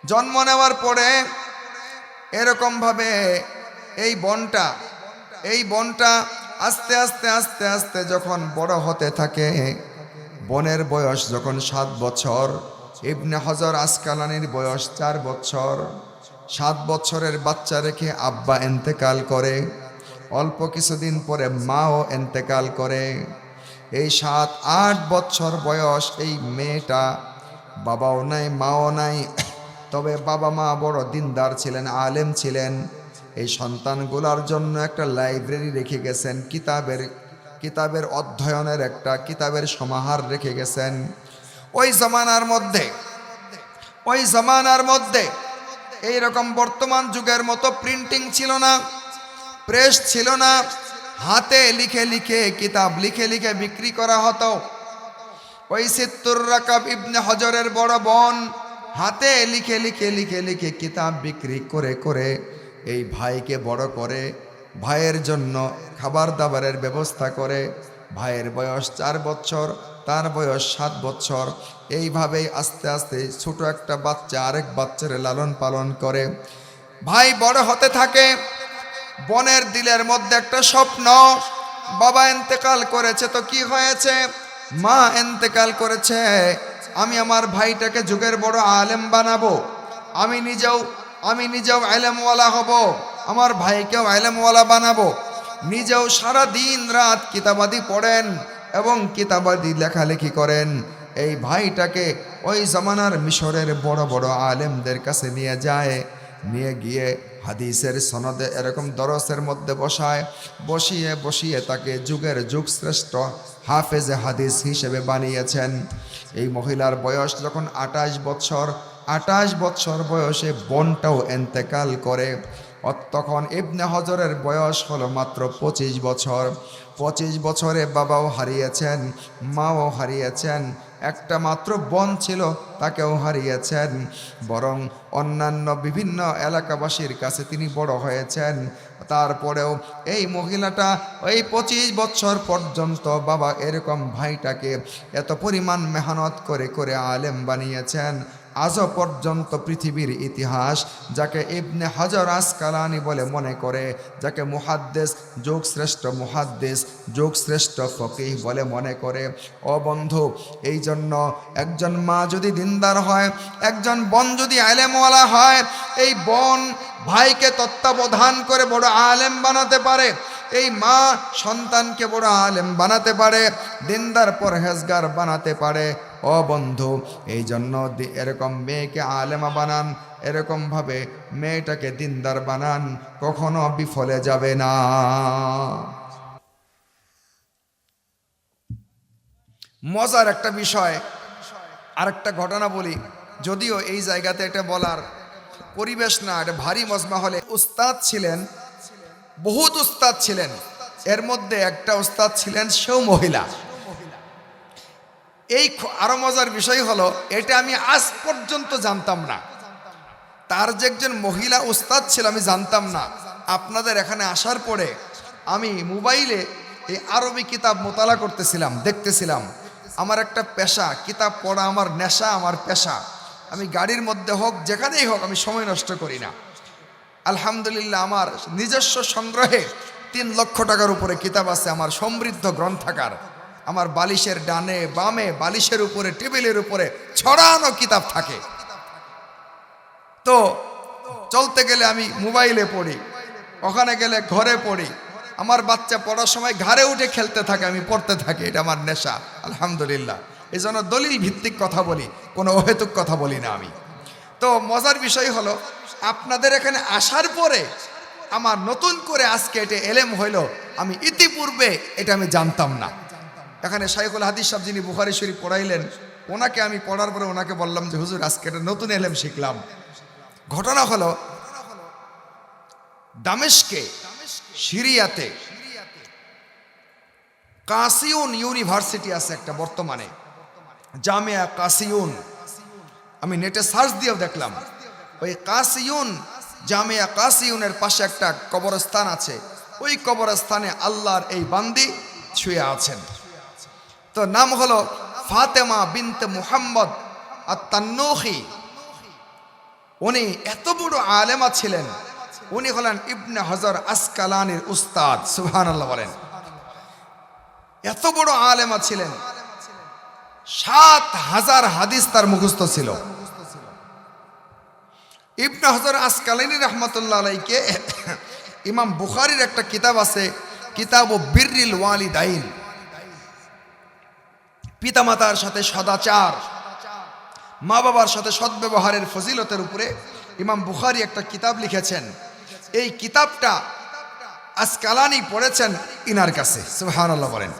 জন্ম নেওয়ার পরে এরকমভাবে এই বোনটা আস্তে আস্তে আস্তে আস্তে যখন বড় হতে থাকে, বোনের বয়স যখন 7 বছর, ইবনে হাজার আসকালানির বয়স 4 বছর। 7 বছরের বাচ্চা রেখে আব্বা ইন্তেকাল করে। অল্প কিছুদিন পরে মাও ইন্তেকাল করে। এই 7-8 বছর বয়স এই মেয়েটা, বাবাও নাই মাও নাই, তবে বাবা মা বড় দিনদার ছিলেন, আলেম ছিলেন। এই সন্তানগুলোর জন্য একটা লাইব্রেরি রেখে গেছেন, কিতাবের অধ্যয়নের একটা কিতাবের সমাহার রেখে গেছেন। ওই জামানার মধ্যে এইরকম বর্তমান যুগের মতো প্রিন্টিং ছিল না, প্রেস ছিল না, হাতে লিখে লিখে কিতাব লিখে লিখে বিক্রি করা হতো। ওই সিত্তুর রাকাব ইবনে হজরের বড় বোন হাতে লিখে লিখে লিখে লিখে কিতাব বিক্রি করে করে এই ভাইকে বড় করে, ভাইয়ের জন্য খাবার দাবারের ব্যবস্থা করে। ভাইয়ের বয়স 4 বছর, তার বয়স 7 বছর। এইভাবেই আস্তে আস্তে ছোট একটা বাচ্চা আরেক বাচ্চারে লালন পালন করে। ভাই বড় হতে থাকে। বোনের দিলের মধ্যে একটা স্বপ্ন, বাবা ইন্তেকাল করেছে তো কি হয়েছে, মা ইন্তেকাল করেছে, আমি আমার ভাইটাকে যুগের বড় আলেম বানাবো, আমি নিজেও আলেমওয়ালা হব, আমার ভাইকেও আলেমওয়ালা বানাবো। নিজেও সারা দিন রাত কিতাবাদি পড়েন এবং কিতাবাদি লেখালেখি করেন। এই ভাইটাকে ওই জামানার মিশরের বড় বড় আলেমদের কাছে নিয়ে গিয়ে হাদিসের সনদে এরকম দরসের মধ্যে বসিয়ে তাকে যুগের যুগ শ্রেষ্ঠ হাফেজে হাদিস হিসেবে বানিয়েছেন। এই মহিলার বয়স যখন 28 বছর বয়সে বোনটাও ইন্তেকাল করে। তখন ইবনে হজরের বয়স হলো মাত্র 25 বছর। 25 বছরে বাবাও হারিয়েছেন, মাও হারিয়েছেন, একটা মাত্র বোন ছিল তাকেও হারিয়েছেন। বরং অন্যান্য বিভিন্ন এলাকাবাসীর কাছে তিনি বড় হয়েছেন। তারপরেও এই মহিলাটা ওই 25 বছর পর্যন্ত বাবা এরকম ভাইটাকে এত পরিমাণ মেহনত করে করে আলেম বানিয়েছেন। আজও পর্যন্ত পৃথিবীর ইতিহাস যাকে ইবনে হজর আসকালানি বলে মনে করে, যাকে মুহাদ্দিস যুগ শ্রেষ্ঠ ফকিহ বলে মনে করে। ও বন্ধু, এই জন্য একজন মা যদি দিনদার হয়, একজন বোন যদি আলেমওয়ালা হয়, এই বোন ভাইকে তত্ত্বাবধান করে বড় আলেম বানাতে পারে, এই মা সন্তানকে বড় আলেম বানাতে পারে, দিনদার পরহেজগার বানাতে পারে। ও বন্ধু, এই জন্য এরকম মেয়েকে আলেমা বানান, এরকমভাবে মেয়েটাকে দিনদার বানান, কখনো বিফলে যাবে না। মজার একটা বিষয়, আরেকটা ঘটনা বলি, যদিও এই জায়গাতে এটা বলার পরিবেশ না, এটা ভারী মজমা হলে। উস্তাদ ছিলেন, বহুত উস্তাদ ছিলেন, এর মধ্যে একটা উস্তাদ ছিলেন সেও মহিলা। এই আরো মজার বিষয় হলো, এটা আমি আজ পর্যন্ত জানতাম না, তার যে একজন মহিলা উস্তাদ ছিল আমি জানতাম না। আপনাদের এখানে আসার পরে আমি মোবাইলে এই আরবি কিতাব মোতালা করতেছিলাম, দেখতেছিলাম। আমার একটা পেশা, কিতাব পড়া আমার নেশা, আমার পেশা। আমি গাড়ির মধ্যে হোক যেখানেই হোক আমি সময় নষ্ট করি না। আলহামদুলিল্লাহ, আমার নিজস্ব সংগ্রহে 3 লক্ষ টাকার উপরে কিতাব আছে, আমার সমৃদ্ধ গ্রন্থাগার। আমার বালিশের ডানে বামে, বালিশের উপরে, টেবিলের উপরে ছড়ানো কিতাব থাকে। তো চলতে গেলে আমি মোবাইলে পড়ি, ওখানে গেলে ঘরে পড়ি। আমার বাচ্চা পড়ার সময় ঘাড়ে উঠে খেলতে থাকে, আমি পড়তে থাকি, এটা আমার নেশা। আলহামদুলিল্লাহ, এই জন্য দলিল ভিত্তিক কথা বলি, কোনো অহেতুক কথা বলি না আমি। তো মজার বিষয় হলো, আপনাদের এখানে আসার পরে আমার নতুন করে আজকে এটা এলেম হইল, আমি ইতিপূর্বে এটা আমি জানতাম না। এখানে শাইখুল হাদিস সাহেব যিনি বুখারী শরীফ পড়াইলেন, ওনাকে আমি পড়ার পরে ওনাকে বললাম যে হুজুর আজকে এটা নতুন এলেম শিখলাম। ঘটনা হলো, দামেস্কে সিরিয়াতে কাসিউন ইউনিভার্সিটি আছে একটা বর্তমানে, জামিয়া কাসিউন। আমি নেটে সার্চ দিয়েও দেখলাম, ওই কাসিউন, জামিয়া কাসিউনের পাশে একটা কবরস্থান আছে। ওই কবরস্থানে আল্লাহর এই বান্দি শুয়ে আছেন। তো নাম হলো ফাতেমা বিনতে মুহাম্মদ আত-তান্নুখী। উনি এত বড় আলেমা ছিলেন, উনি হলেন ইবনে হজর আসকালানির উস্তাদ। সুবহানাল্লাহ বলেন। এত বড় আলেমা ছিলেন, 7000 হাদিস তার মুখস্থ ছিল। ইবনে হজর আসকালানি রাহমাতুল্লাহ আলাইকে ইমাম বুখারীর একটা কিতাব আছে, কিতাবু বিররিল ওয়ালিদাইন, পিতামাতার সাথে সদাচার, মা বাবার সাথে সদ্ব্যবহারের ফজিলতের উপরে ইমাম বুখারী একটা কিতাব লিখেছেন। এই কিতাবটা আসকালানি পড়েছেন ইনার কাছে, সুবহানাল্লাহ বলেন,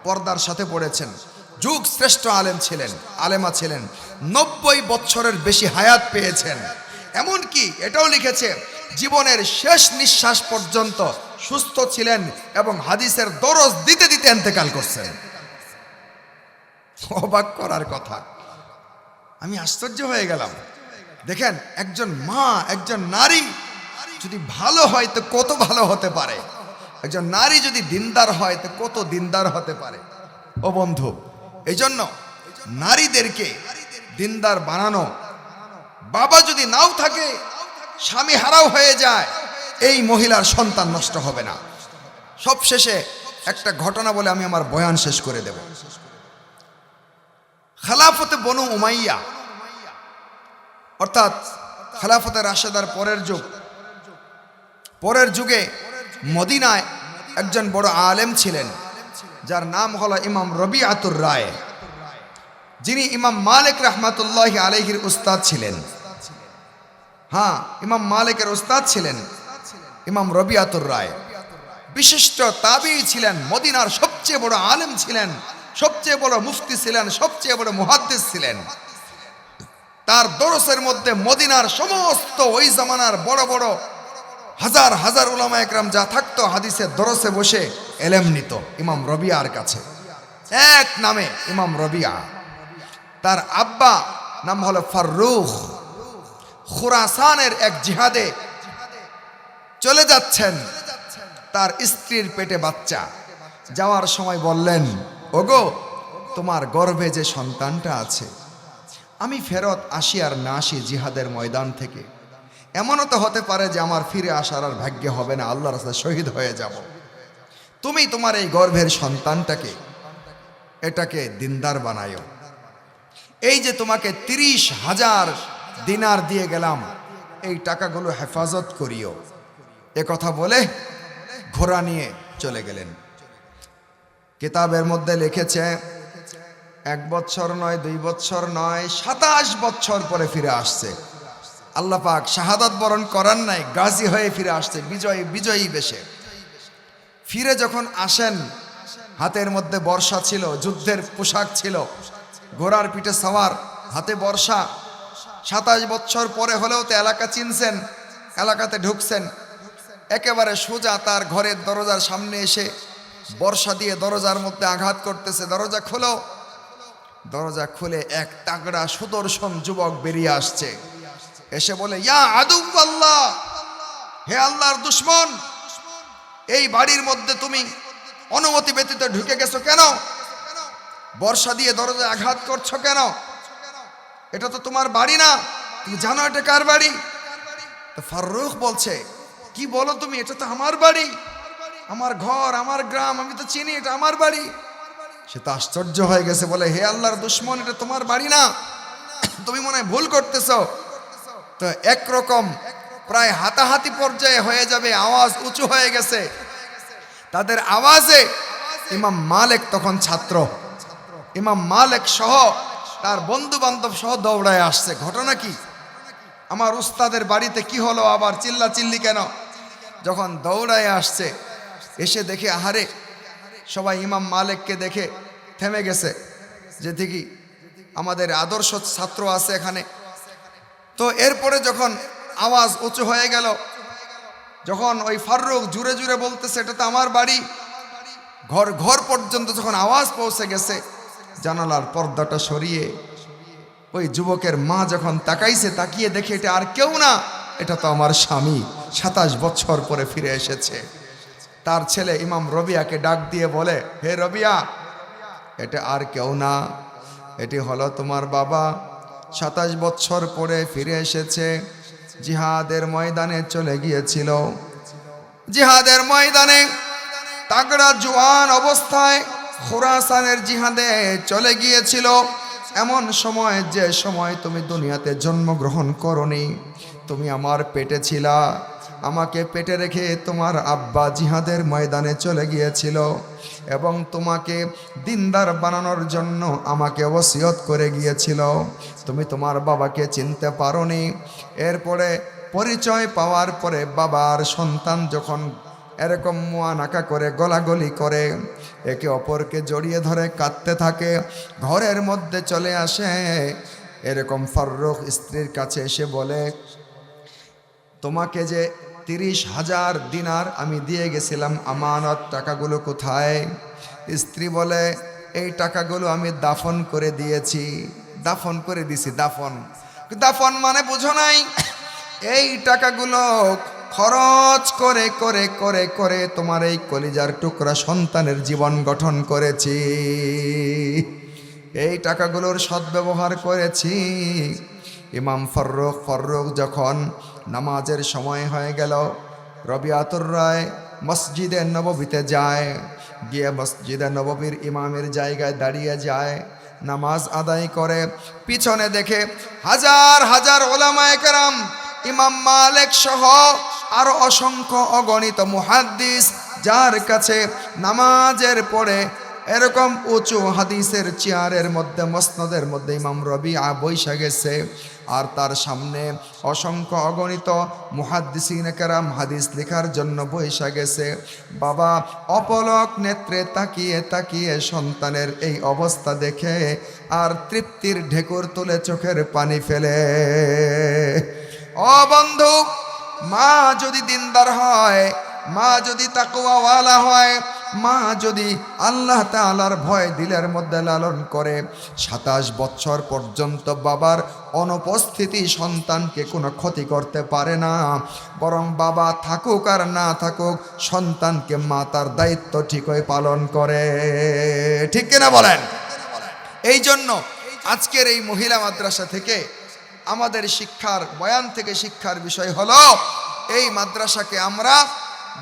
পর্দার সাথে পড়েছেন। যুগ শ্রেষ্ঠ আলেম ছিলেন, আলেমা ছিলেন, 90 বছরের বেশি হায়াত পেয়েছেন। এমনকি এটাও লিখেছে জীবনের শেষ নিঃশ্বাস পর্যন্ত সুস্থ ছিলেন এবং হাদিসের দরজ দিতে দিতে ইন্তেকাল করছেন। অবাক করার কথা, আমি আশ্চর্য হয়ে গেলাম। দেখেন, একজন মা, একজন নারী যদি ভালো হয় তো কত ভালো হতে পারে, একজন নারী যদি দিনদার হয় তো কত দিনদার হতে পারে। ও বন্ধু, এই জন্য নারীদেরকে দিনদার বানানো, বাবা যদি নাও থাকে, স্বামী হারাও হয়ে যায়, এই মহিলার সন্তান নষ্ট হবে না। সবশেষে একটা ঘটনা বলে আমি আমার বয়ান শেষ করে দেব। খেলাফতে বনু উমাইয়া, অর্থাৎ খেলাফতে রাশেদার পরের যুগে মদিনায় একজন বড় আলেম ছিলেন, যার নাম হলো ইমাম রবিআতুর রায়, যিনি ইমাম মালিক রহমাতুল্লাহি আলাইহির উস্তাদ ছিলেন। হ্যাঁ, ইমাম মালিকের উস্তাদ ছিলেন ইমাম রবিআতুর রায়। বিশিষ্ট তাবিঈ ছিলেন, মদিনার সবচেয়ে বড় আলেম ছিলেন, সবচেয়ে বড় মুফতি ছিলেন, সবচেয়ে বড় মুহাদ্দিস ছিলেন। তার দরসের মধ্যে মদিনার সমস্ত ওই জামানার বড় বড় হাজার হাজার উলামা একরাম যা থাকতো, হাদিসের দরসে বসে এলেম নিত ইমাম রবিআর কাছে। এক নামে ইমাম রবিআ। তার আব্বা নাম হলো ফাররুখ। খুরাসানের এক জিহাদে চলে যাচ্ছেন, তার স্ত্রীর পেটে বাচ্চা। যাওয়ার সময় বললেন, ওগো, তোমার গর্ভে যে সন্তানটা আছে, আমি ফেরত আসি আর না আসি জিহাদের ময়দান থেকে, এমনও তো হতে পারে যে আমার ফিরে আসার আর ভাগ্য হবে না, আল্লাহর রাস্তায় শহীদ হয়ে যাব। তুমি তোমার এই গর্ভের সন্তানটাকে, এটাকে দিনদার বানায়ো। এই যে তোমাকে 30,000 দিনার দিয়ে গেলাম, এই টাকাগুলো হেফাজত করিও। এ কথা বলে ঘোড়া নিয়ে চলে গেলেন। কিতাবের মধ্যে লিখেছে 1 বছর নয়, 2 বছর নয়, 27 বছর পরে ফিরে আসছে। আল্লাহ পাক শাহাদাত বরণ করার নাই, গাজী হয়ে ফিরে আসছে, বিজয়ী বেশে। ফিরে যখন আসেন, হাতের মধ্যে বর্শা ছিল, যুদ্ধের পোশাক ছিল, ঘোড়ার পিঠে সওয়ার, হাতে বর্শা। 27 বছর পরে হলেও তো এলাকা চিনছেন, এলাকাতে ঢুকছেন। একেবারে সোজা তার ঘরের দরজার সামনে এসে বর্শা দিয়ে দরজার মধ্যে আঘাত করতেছে। দরজা খোলো। দরজা খুলে এক তাগড়া সুদর্শন যুবক বেরিয়ে আসছে। এসে বলে, ইয়া আদুওয়াল্লাহ, হে আল্লাহর দুশমন, এই বাড়ির মধ্যে তুমি অনুমতি ব্যতীত ঢুকে গেছো কেন? বর্শা দিয়ে দরজায় আঘাত করছো কেন? এটা তো তোমার বাড়ি না, তুমি জানো এটা কার বাড়ি? তো ফাররুখ বলছে, কি বলো তুমি, এটা তো আমার বাড়ি, আমার ঘর, আমার গ্রাম, আমি তো চিনি, এটা আমার বাড়ি। সে তো আশ্চর্য হয়ে গেছে, বলে, হে আল্লাহর দুশমন, এটা তোমার বাড়ি না, তুমি মনে হয় ভুল করতেছো। তো একরকম প্রায় হাতাহাতি পর্যায়ে হয়ে যাবে, আওয়াজ উঁচু হয়ে গেছে। তাদের আওয়াজে ইমাম মালিক তখন ছাত্র, ইমাম মালিক সহ তার বন্ধু বান্ধব সহ দৌড়ায় আসছে। ঘটনা কি? আমার উস্তাদের বাড়িতে কি হলো, আবার চিল্লাচিল্লি কেন? যখন দৌড়ায় আসছে, এসে দেখে, আহারে, সবাই ইমাম মালিককে দেখে থেমে গেছে, যে দেখি আমাদের আদর্শ ছাত্র আছে এখানে। তো এরপরে যখন আওয়াজ উঁচু হয়ে গেল, যখন ওই ফাররুখ জুড়ে জুড়ে বলতেছে, এটা তো আমার বাড়ি, ঘর ঘর পর্যন্ত যখন আওয়াজ পৌঁছে গেছে, জানালার পর্দাটা সরিয়ে ওই যুবকের মা যখন তাকাইছে, তাকিয়ে দেখে এটা আর কেউ না, এটা তো আমার স্বামী, 27 বছর পরে ফিরে এসেছে। তার ছেলে ইমাম রবিয়াকে ডাক দিয়ে বলে, হে রবিয়া, এটা আর কেউ না, এটি হলো তোমার বাবা, 27 বছর পরে ফিরে এসেছে। জিহাদের ময়দানে চলে গিয়েছিল, জিহাদের ময়দানে তাগড়া জওয়ান অবস্থায় খুরাসানের জিহাদে চলে গিয়েছিল। এমন সময়, যে সময় তুমি দুনিয়াতে জন্মগ্রহণ করনি, তুমি আমার পেটে ছিলা, আমাকে পেটে রেখে তোমার আব্বা জিহাদের ময়দানে চলে গিয়েছিল এবং তোমাকে দিনদার বানানোর জন্য আমাকে ওসিয়ত করে গিয়েছিল। তুমি তোমার বাবাকে চিনতে পারোনি। এরপরে পরিচয় পাওয়ার পরে বাবার সন্তান যখন এরকম মুয়ানাকা করে গলাগলি করে একে অপরকে জড়িয়ে ধরে কাঁদতে থাকে, ঘরের মধ্যে চলে আসে। এরকম ফারুক স্ত্রীর কাছে এসে বলে, তোমাকে যে 30,000 দিনার আমি দিয়ে গেছিলাম আমানত, টাকাগুলো কোথায়? স্ত্রী বলে, এই টাকাগুলো আমি দাফন করে দিয়েছি। দাফন করে দিছি। দাফন দাফন মানে বুঝো নাই? এই টাকাগুলো খরচ করে করে করে করে তোমার এই কলিজার টুকরা সন্তানের জীবন গঠন করেছি, এই টাকাগুলোর সদ্ব্যবহার করেছি। ইমাম ফারুক যখন নামাজের সময় হয়ে গেল, রবিআতুর রায় মসজিদে নববীতে যায়, গিয়ে মসজিদে নববীর ইমামের জায়গায় দাঁড়িয়ে যায়, নামাজ আদায় করে। পিছনে দেখে হাজার হাজার ওলামায়ে কেরাম, ইমাম মালিক সহ আরো অসংখ্য অগণিত মুহাদ্দিস, যার কাছে নামাজের পরে এরকম উঁচু হাদিসের চেয়ারের মধ্যে মসনদের মধ্যে ইমাম রবিআ বৈশা গেছে, আর তার সামনে অসংখ্য অগণিত মুহাদ্দিসিনে কেরাম হাদিস লেখার জন্য বৈশা গেছে। বাবা অপলক নেত্রে তাকিয়ে তাকিয়ে সন্তানের এই অবস্থা দেখে আর তৃপ্তির ঢেকুর তুলে চোখের পানি ফেলে। ও বন্ধু, মা যদি দিনদার হয়, মা যদি তাকওয়াওয়ালা হয়, মা যদি আল্লাহ তাআলার ভয় দিলের মধ্যে লালন করে, 27 বছর পর্যন্ত বাবার অনুপস্থিতি সন্তানকে কোনো ক্ষতি করতে পারে না, বরং বাবা থাকুক আর না থাকুক সন্তানকে মা তার দায়িত্ব ঠিকই পালন করে। ঠিক কিনা বলেন? এই জন্য আজকের এই মহিলা মাদ্রাসা থেকে আমাদের শিক্ষার বয়ান থেকে শিক্ষার বিষয় হলো, এই মাদ্রাসাকে আমরা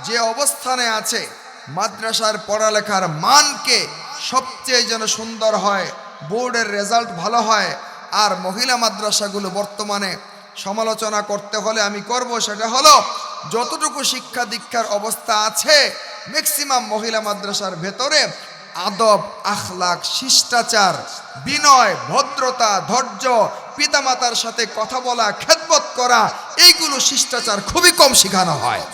যে অবস্থানে আছে, মাদ্রাসার পড়ালেখার মানকে সবচেয়ে যেন সুন্দর হয়, বোর্ডের রেজাল্ট ভালো হয়। আর মহিলা মাদ্রাসাগুলো বর্তমানে সমালোচনা করতে হলে আমি করব, সেটা হলো যতটুকু শিক্ষা দীক্ষার অবস্থা আছে ম্যাক্সিমাম মহিলা মাদ্রাসার ভেতরে আদব, আখলাক, শিষ্টাচার, বিনয়, ভদ্রতা, ধৈর্য, পিতামাতার সাথে কথা বলা, খেদমত করা, এইগুলো শিষ্টাচার খুবই কম শেখানো হয়।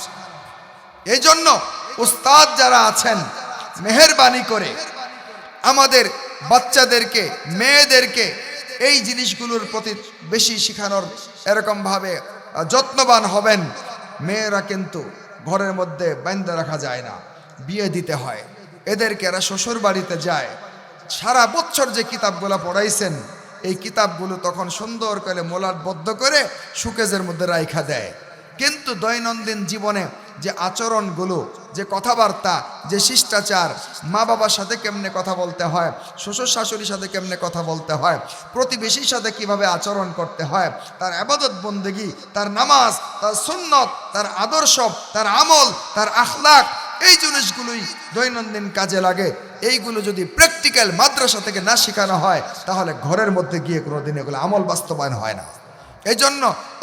এই জন্য উস্তাদ যারা আছেন মেহেরবানি করে আমাদের বাচ্চাদেরকে, মেয়েদেরকে এই জিনিসগুলোর প্রতি বেশি শেখানোর এরকমভাবে যত্নবান হবেন। মেয়েরা কিন্তু ঘরের মধ্যে বাঁধা রাখা যায় না, বিয়ে দিতে হয় এদেরকে। এরা শ্বশুর বাড়িতে যায়, সারা বছর যে কিতাবগুলো পড়াইছেন এই কিতাবগুলো তখন সুন্দর করে মোলাটবদ্ধ করে সুকেজের মধ্যে রাইখা দেয়। কিন্তু দৈনন্দিন জীবনে যে আচরণগুলো, যে কথাবার্তা, যে শিষ্টাচার, মা বাবার সাথে কেমনে কথা বলতে হয়, শ্বশুর শাশুড়ির সাথে কেমনে কথা বলতে হয়, প্রতিবেশীর সাথে কিভাবে আচরণ করতে হয়, তার ইবাদত বন্দেগী, তার নামাজ, তার সুন্নত, তার আদর্শ, তার আমল, তার আখলাক, এই জিনিসগুলোই দৈনন্দিন কাজে লাগে। এইগুলো যদি প্র্যাকটিক্যাল মাদ্রাসা থেকে না শেখানো হয় তাহলে ঘরের মধ্যে গিয়ে কোনোদিন এগুলো আমল বাস্তবায়ন হয় না। এই জন্য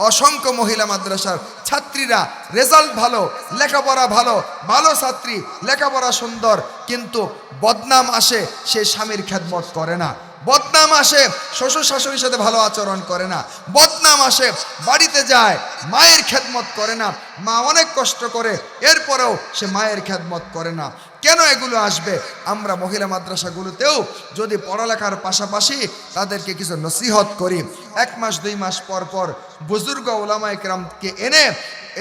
অসংখ্য মহিলা মাদ্রাসার ছাত্রীরা রেজাল্ট ভালো, লেখাপড়া ভালো, ভালো ছাত্রী, লেখাপড়া সুন্দর, কিন্তু বদনাম আসে সে স্বামীর খেদমত করে না, বদনাম আসে শ্বশুর শাশুড়ির সাথে ভালো আচরণ করে না, বদনাম আসে বাড়িতে যায় মায়ের খেদমত করে না, মা অনেক কষ্ট করে এরপরেও সে মায়ের খেদমত করে না। কেন এগুলো আসবে? আমরা মহিলা মাদ্রাসাগুলোতেও যদি পড়ালেখার পাশাপাশি তাদেরকে কিছু নসিহত করি, 1 মাস 2 মাস পর পর বুজুর্গ ওলামায়ে কেরামকে এনে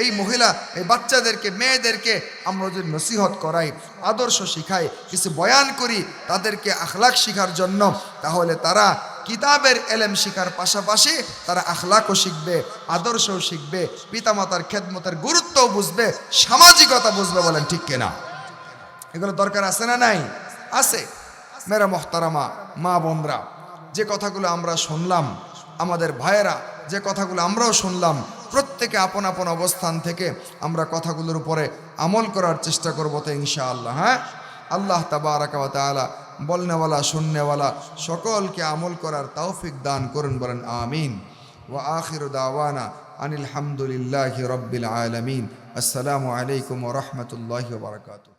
এই মহিলা, এই বাচ্চাদেরকে, মেয়েদেরকে আমরা যদি নসিহত করাই, আদর্শ শিখাই, কিছু বয়ান করি তাদেরকে আখলাক শিখার জন্য, তাহলে তারা কিতাবের এলেম শিখার পাশাপাশি তারা আখলাকও শিখবে, আদর্শও শিখবে, পিতামাতার খেদমতের গুরুত্বও বুঝবে, সামাজিকতা বুঝবে। বলেন ঠিক কিনা? এগুলো দরকার আছে না নাই? আছে। মেরা মোহতারামা মা বোনরা, যে কথাগুলো আমরা শুনলাম, আমাদের ভাইয়েরা যে কথাগুলো আমরাও শুনলাম, প্রত্যেকে আপন আপন অবস্থান থেকে আমরা কথাগুলোর উপরে আমল করার চেষ্টা করবো তো ইনশাআল্লাহ। হ্যাঁ, আল্লাহ তাবারাকা ওয়া তাআলা বলনেওয়ালা শুননেওয়ালা সকলকে আমল করার তৌফিক দান করুন। বলেন আমিন। ওয়া আখিরু দাওয়ানা আনিল হামদুলিল্লাহি রাব্বিল আলামিন। আসসালামু আলাইকুম ওয়া রাহমাতুল্লাহি ওয়া বারাকাতুহু।